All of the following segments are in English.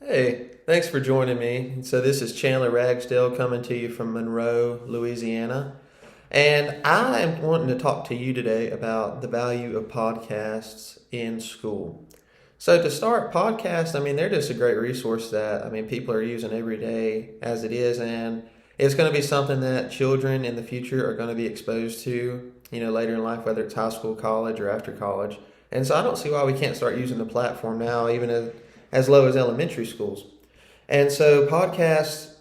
Hey, thanks for joining me. So, this is Chandler Ragsdale coming to you from Monroe, Louisiana. And I am wanting to talk to you today about the value of podcasts in school. So, to start, podcasts, they're just a great resource that, people are using every day as it is. And it's going to be something that children in the future are going to be exposed to, later in life, whether it's high school, college, or after college. And so, I don't see why we can't start using the platform now, even as low as elementary schools. And so podcasts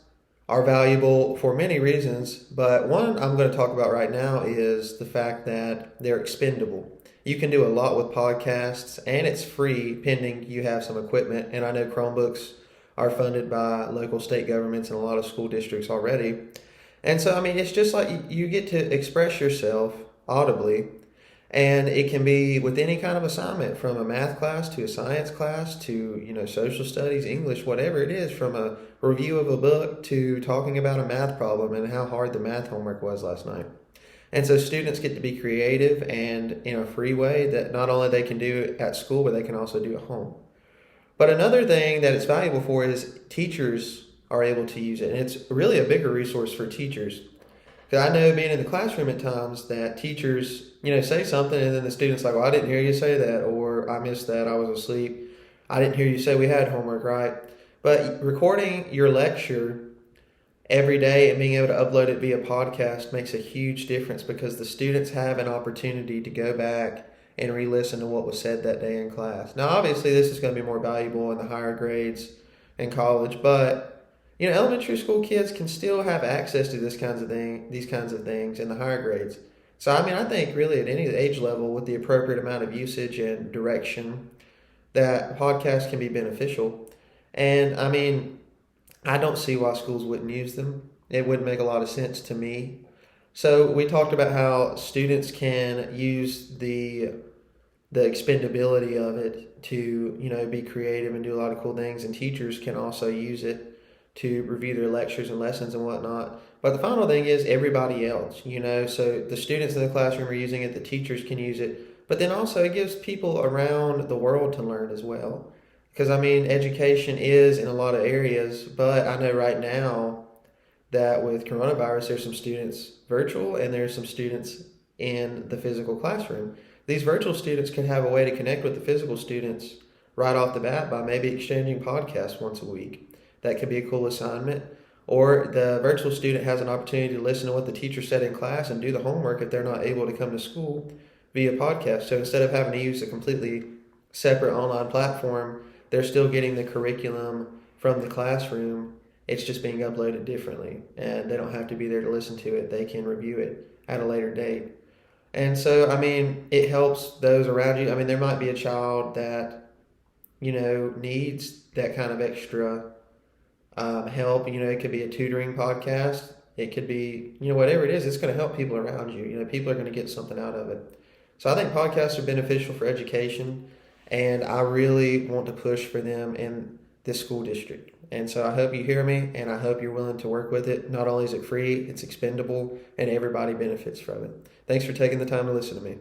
are valuable for many reasons, but one I'm going to talk about right now is the fact that they're expendable. You can do a lot with podcasts, and it's free pending you have some equipment. And I know Chromebooks are funded by local state governments and a lot of school districts already. And so, it's just like you get to express yourself audibly, and it can be with any kind of assignment, from a math class to a science class to, social studies, English, whatever it is, from a review of a book to talking about a math problem and how hard the math homework was last night. And so students get to be creative and in a free way that not only they can do at school, but they can also do at home. But another thing that it's valuable for is teachers are able to use it. And it's really a bigger resource for teachers. Because I know, being in the classroom at times, that teachers, say something, and then the student's like, well, I didn't hear you say that, or I missed that, I was asleep. I didn't hear you say we had homework, right? But recording your lecture every day and being able to upload it via podcast makes a huge difference, because the students have an opportunity to go back and re-listen to what was said that day in class. Now, obviously, this is going to be more valuable in the higher grades in college, but elementary school kids can still have access to these kinds of things in the higher grades. So, I think really at any age level, with the appropriate amount of usage and direction, that podcasts can be beneficial. And I don't see why schools wouldn't use them. It wouldn't make a lot of sense to me. So we talked about how students can use the expendability of it to, be creative and do a lot of cool things, and teachers can also use it to review their lectures and lessons and whatnot. But the final thing is everybody else, so the students in the classroom are using it, the teachers can use it, but then also it gives people around the world to learn as well. Because, education is in a lot of areas, but I know right now that with coronavirus, there's some students virtual and there's some students in the physical classroom. These virtual students can have a way to connect with the physical students right off the bat by maybe exchanging podcasts once a week. That could be a cool assignment. Or the virtual student has an opportunity to listen to what the teacher said in class and do the homework if they're not able to come to school via podcast. So instead of having to use a completely separate online platform, they're still getting the curriculum from the classroom. It's just being uploaded differently, and they don't have to be there to listen to it. They can review it at a later date. And so, it helps those around you. There might be a child that, needs that kind of extra help. It could be a tutoring podcast. It could be, whatever it is, it's going to help people around you. People are going to get something out of it. So I think podcasts are beneficial for education, and I really want to push for them in this school district. And so I hope you hear me, and I hope you're willing to work with it. Not only is it free, it's expendable, and everybody benefits from it. Thanks for taking the time to listen to me.